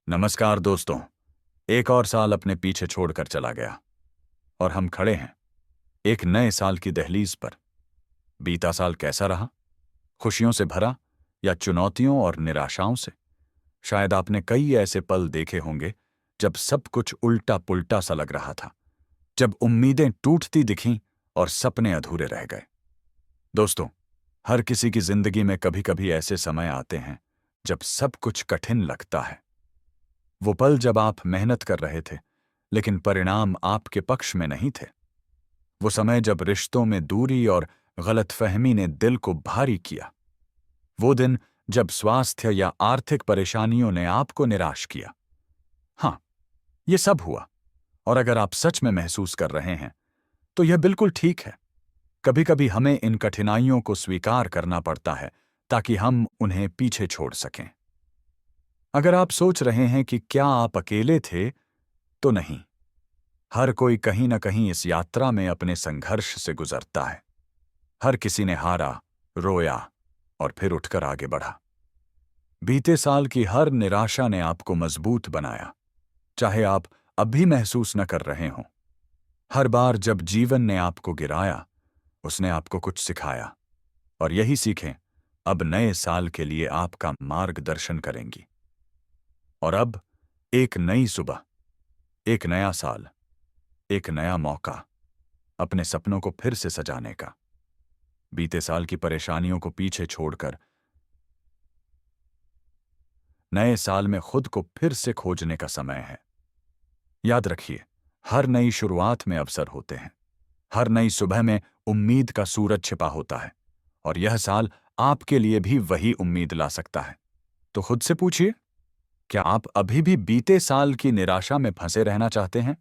नमस्कार दोस्तों। एक और साल अपने पीछे छोड़कर चला गया और हम खड़े हैं एक नए साल की दहलीज पर। बीता साल कैसा रहा? खुशियों से भरा या चुनौतियों और निराशाओं से? शायद आपने कई ऐसे पल देखे होंगे जब सब कुछ उल्टा पुल्टा सा लग रहा था, जब उम्मीदें टूटती दिखीं और सपने अधूरे रह गए। दोस्तों, हर किसी की जिंदगी में कभी कभी ऐसे समय आते हैं जब सब कुछ कठिन लगता है। वो पल जब आप मेहनत कर रहे थे लेकिन परिणाम आपके पक्ष में नहीं थे। वो समय जब रिश्तों में दूरी और गलतफहमी ने दिल को भारी किया। वो दिन जब स्वास्थ्य या आर्थिक परेशानियों ने आपको निराश किया। हाँ, ये सब हुआ। और अगर आप सच में महसूस कर रहे हैं तो यह बिल्कुल ठीक है। कभी कभी हमें इन कठिनाइयों को स्वीकार करना पड़ता है ताकि हम उन्हें पीछे छोड़ सकें। अगर आप सोच रहे हैं कि क्या आप अकेले थे, तो नहीं। हर कोई कहीं ना कहीं इस यात्रा में अपने संघर्ष से गुजरता है। हर किसी ने हारा, रोया और फिर उठकर आगे बढ़ा। बीते साल की हर निराशा ने आपको मजबूत बनाया, चाहे आप अभी महसूस न कर रहे हों। हर बार जब जीवन ने आपको गिराया, उसने आपको कुछ सिखाया, और यही सीखें अब नए साल के लिए आपका मार्गदर्शन करेंगी। और अब एक नई सुबह, एक नया साल, एक नया मौका अपने सपनों को फिर से सजाने का। बीते साल की परेशानियों को पीछे छोड़कर नए साल में खुद को फिर से खोजने का समय है। याद रखिए, हर नई शुरुआत में अवसर होते हैं। हर नई सुबह में उम्मीद का सूरज छिपा होता है, और यह साल आपके लिए भी वही उम्मीद ला सकता है। तो खुद से पूछिए, क्या आप अभी भी बीते साल की निराशा में फंसे रहना चाहते हैं,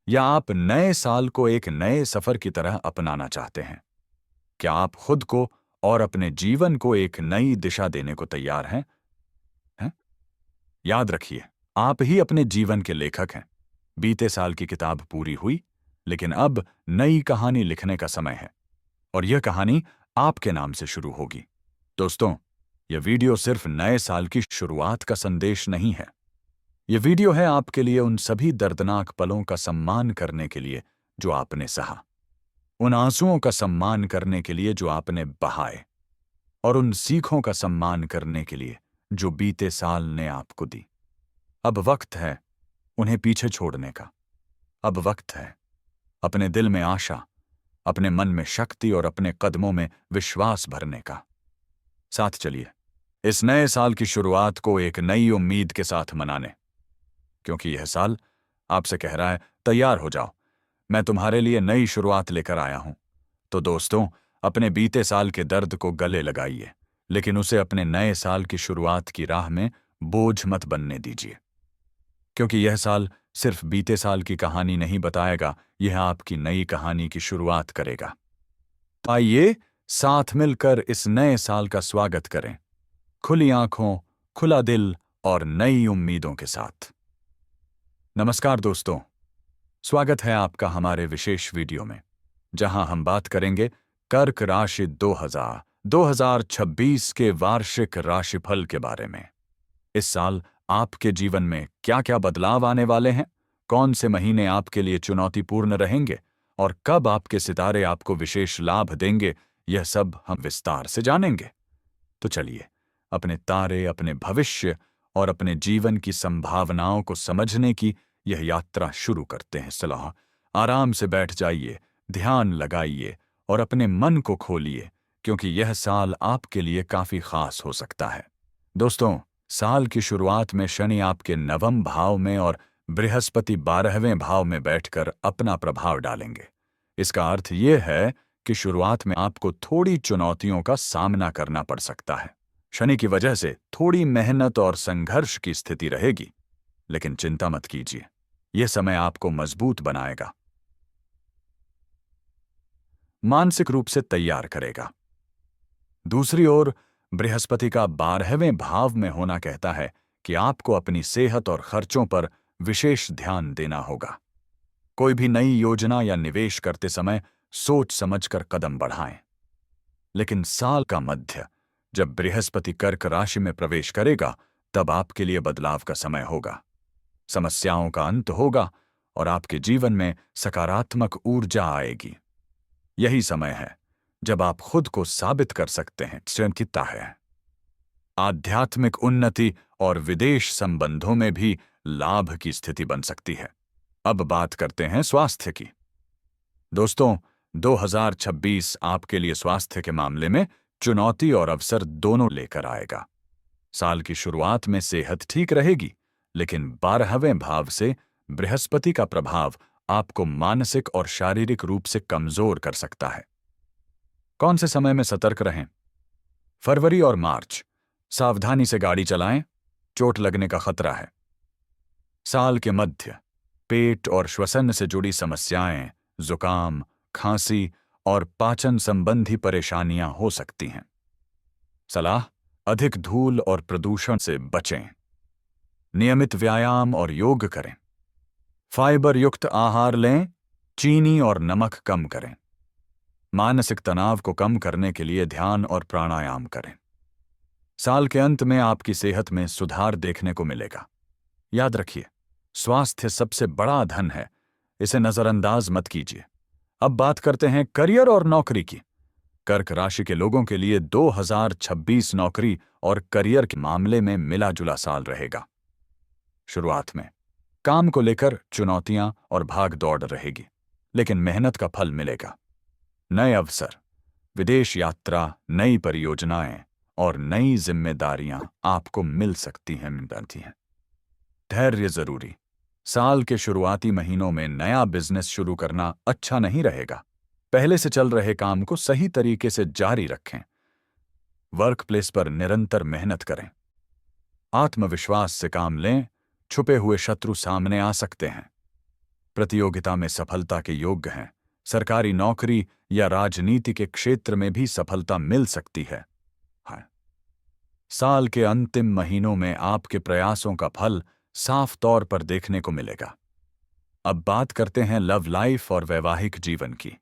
या आप नए साल को एक नए सफर की तरह अपनाना चाहते हैं? क्या आप खुद को और अपने जीवन को एक नई दिशा देने को तैयार हैं? हैं? याद रखिए, आप ही अपने जीवन के लेखक हैं। बीते साल की किताब पूरी हुई, लेकिन अब नई कहानी लिखने का समय है, और यह कहानी आपके नाम से शुरू होगी। दोस्तों, यह वीडियो सिर्फ नए साल की शुरुआत का संदेश नहीं है। यह वीडियो है आपके लिए उन सभी दर्दनाक पलों का सम्मान करने के लिए जो आपने सहा, उन आंसुओं का सम्मान करने के लिए जो आपने बहाए, और उन सीखों का सम्मान करने के लिए जो बीते साल ने आपको दी। अब वक्त है उन्हें पीछे छोड़ने का। अब वक्त है अपने दिल में आशा, अपने मन में शक्ति और अपने कदमों में विश्वास भरने का। साथ चलिए इस नए साल की शुरुआत को एक नई उम्मीद के साथ मनाने, क्योंकि यह साल आपसे कह रहा है, तैयार हो जाओ, मैं तुम्हारे लिए नई शुरुआत लेकर आया हूं। तो दोस्तों, अपने बीते साल के दर्द को गले लगाइए, लेकिन उसे अपने नए साल की शुरुआत की राह में बोझ मत बनने दीजिए। क्योंकि यह साल सिर्फ बीते साल की कहानी नहीं बताएगा, यह आपकी नई कहानी की शुरुआत करेगा। तो आइए साथ मिलकर इस नए साल का स्वागत करें, खुली आंखों, खुला दिल और नई उम्मीदों के साथ। नमस्कार दोस्तों, स्वागत है आपका हमारे विशेष वीडियो में, जहां हम बात करेंगे कर्क राशि 2026 के वार्षिक राशिफल के बारे में। इस साल आपके जीवन में क्या क्या बदलाव आने वाले हैं, कौन से महीने आपके लिए चुनौतीपूर्ण रहेंगे, और कब आपके सितारे आपको विशेष लाभ देंगे, यह सब हम विस्तार से जानेंगे। तो चलिए अपने तारे, अपने भविष्य और अपने जीवन की संभावनाओं को समझने की यह यात्रा शुरू करते हैं। सलाह, आराम से बैठ जाइए, ध्यान लगाइए और अपने मन को खोलिए, क्योंकि यह साल आपके लिए काफी खास हो सकता है। दोस्तों, साल की शुरुआत में शनि आपके नवम भाव में और बृहस्पति 12वें भाव में बैठकर अपना प्रभाव डालेंगे। इसका अर्थ यह है कि शुरुआत में आपको थोड़ी चुनौतियों का सामना करना पड़ सकता है। शनि की वजह से थोड़ी मेहनत और संघर्ष की स्थिति रहेगी, लेकिन चिंता मत कीजिए, यह समय आपको मजबूत बनाएगा, मानसिक रूप से तैयार करेगा। दूसरी ओर, बृहस्पति का 12वें भाव में होना कहता है कि आपको अपनी सेहत और खर्चों पर विशेष ध्यान देना होगा। कोई भी नई योजना या निवेश करते समय सोच समझकर कदम बढ़ाएं। लेकिन साल का मध्य, जब बृहस्पति कर्क राशि में प्रवेश करेगा, तब आपके लिए बदलाव का समय होगा। समस्याओं का अंत होगा और आपके जीवन में सकारात्मक ऊर्जा आएगी। यही समय है जब आप खुद को साबित कर सकते हैं। चिंता है आध्यात्मिक उन्नति और विदेश संबंधों में भी लाभ की स्थिति बन सकती है। अब बात करते हैं स्वास्थ्य की। दोस्तों, 2026 आपके लिए स्वास्थ्य के मामले में चुनौती और अवसर दोनों लेकर आएगा। साल की शुरुआत में सेहत ठीक रहेगी, लेकिन 12वें भाव से बृहस्पति का प्रभाव आपको मानसिक और शारीरिक रूप से कमजोर कर सकता है। कौन से समय में सतर्क रहें? फरवरी और मार्च, सावधानी से गाड़ी चलाएं, चोट लगने का खतरा है। साल के मध्य, पेट और श्वसन से जुड़ी समस्याएं, जुकाम, खांसी और पाचन संबंधी परेशानियां हो सकती हैं। सलाह: अधिक धूल और प्रदूषण से बचें। नियमित व्यायाम और योग करें। फाइबर युक्त आहार लें, चीनी और नमक कम करें। मानसिक तनाव को कम करने के लिए ध्यान और प्राणायाम करें। साल के अंत में आपकी सेहत में सुधार देखने को मिलेगा। याद रखिए, स्वास्थ्य सबसे बड़ा धन है, इसे नजरअंदाज मत कीजिए। अब बात करते हैं करियर और नौकरी की। कर्क राशि के लोगों के लिए 2026 नौकरी और करियर के मामले में मिला जुला साल रहेगा। शुरुआत में काम को लेकर चुनौतियां और भाग दौड़ रहेगी, लेकिन मेहनत का फल मिलेगा। नए अवसर, विदेश यात्रा, नई परियोजनाएं और नई जिम्मेदारियां आपको मिल सकती हैं। धैर्य जरूरी। साल के शुरुआती महीनों में नया बिजनेस शुरू करना अच्छा नहीं रहेगा। पहले से चल रहे काम को सही तरीके से जारी रखें। वर्क प्लेस पर निरंतर मेहनत करें। आत्मविश्वास से काम लें, छुपे हुए शत्रु सामने आ सकते हैं। प्रतियोगिता में सफलता के योग्य हैं। सरकारी नौकरी या राजनीति के क्षेत्र में भी सफलता मिल सकती है। साल के अंतिम महीनों में आपके प्रयासों का फल साफ तौर पर देखने को मिलेगा। अब बात करते हैं लव लाइफ और वैवाहिक जीवन की।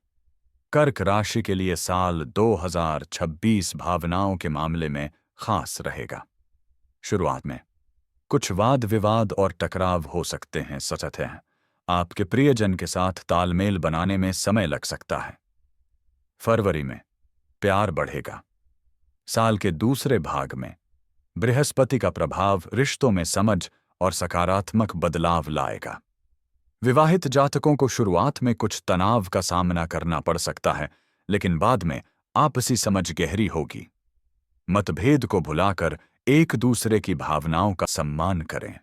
कर्क राशि के लिए साल 2026 भावनाओं के मामले में खास रहेगा। शुरुआत में कुछ वाद विवाद और टकराव हो सकते हैं। सच है, आपके प्रियजन के साथ तालमेल बनाने में समय लग सकता है। फरवरी में प्यार बढ़ेगा। साल के दूसरे भाग में बृहस्पति का प्रभाव रिश्तों में समझ और सकारात्मक बदलाव लाएगा। विवाहित जातकों को शुरुआत में कुछ तनाव का सामना करना पड़ सकता है, लेकिन बाद में आपसी समझ गहरी होगी। मतभेद को भुलाकर एक दूसरे की भावनाओं का सम्मान करें।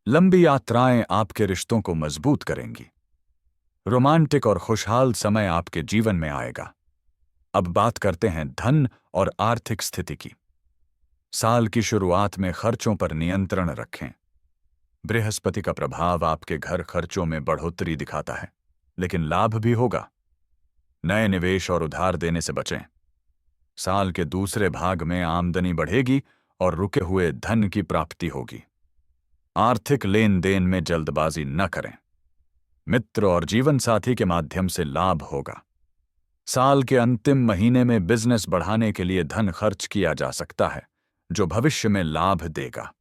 लंबी यात्राएं आपके रिश्तों को मजबूत करेंगी। रोमांटिक और खुशहाल समय आपके जीवन में आएगा। अब बात करते हैं धन और आर्थिक स्थिति की। साल की शुरुआत में खर्चों पर नियंत्रण रखें। बृहस्पति का प्रभाव आपके घर खर्चों में बढ़ोतरी दिखाता है, लेकिन लाभ भी होगा। नए निवेश और उधार देने से बचें। साल के दूसरे भाग में आमदनी बढ़ेगी और रुके हुए धन की प्राप्ति होगी। आर्थिक लेन देन में जल्दबाजी न करें। मित्र और जीवन साथी के माध्यम से लाभ होगा। साल के अंतिम महीने में बिजनेस बढ़ाने के लिए धन खर्च किया जा सकता है, जो भविष्य में लाभ देगा।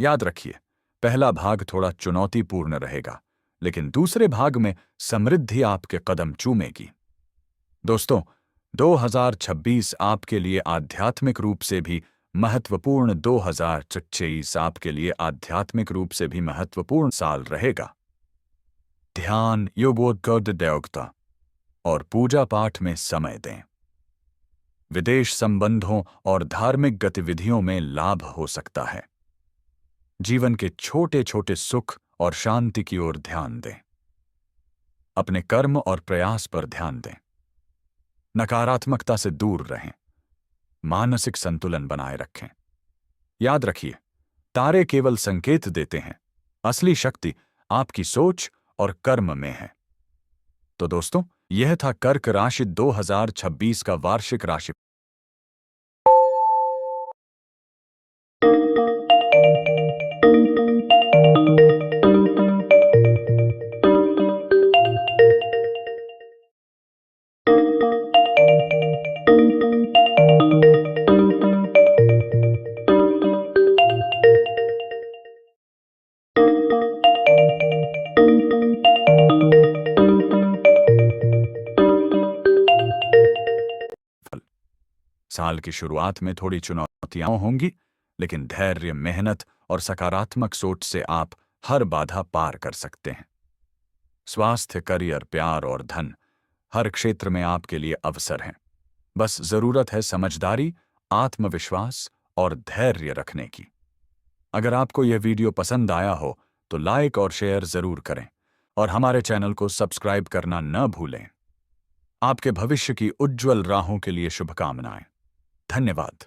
याद रखिए, पहला भाग थोड़ा चुनौतीपूर्ण रहेगा, लेकिन दूसरे भाग में समृद्धि आपके कदम चूमेगी। दोस्तों, 2026 आपके लिए आध्यात्मिक रूप से भी महत्वपूर्ण 2026 आपके लिए आध्यात्मिक रूप से भी महत्वपूर्ण साल रहेगा। ध्यान, योगोत्कर्ष और पूजा पाठ में समय दें। विदेश संबंधों और धार्मिक गतिविधियों में लाभ हो सकता है। जीवन के छोटे छोटे सुख और शांति की ओर ध्यान दें। अपने कर्म और प्रयास पर ध्यान दें। नकारात्मकता से दूर रहें। मानसिक संतुलन बनाए रखें। याद रखिए, तारे केवल संकेत देते हैं, असली शक्ति आपकी सोच और कर्म में है। तो दोस्तों, यह था कर्क राशि 2026 का वार्षिक राशि। साल की शुरुआत में थोड़ी चुनौतियां होंगी, लेकिन धैर्य, मेहनत और सकारात्मक सोच से आप हर बाधा पार कर सकते हैं। स्वास्थ्य, करियर, प्यार और धन, हर क्षेत्र में आपके लिए अवसर हैं। बस जरूरत है समझदारी, आत्मविश्वास और धैर्य रखने की। अगर आपको यह वीडियो पसंद आया हो तो लाइक और शेयर जरूर करें और हमारे चैनल को सब्सक्राइब करना न भूलें। आपके भविष्य की उज्जवल राहों के लिए शुभकामनाएं। धन्यवाद।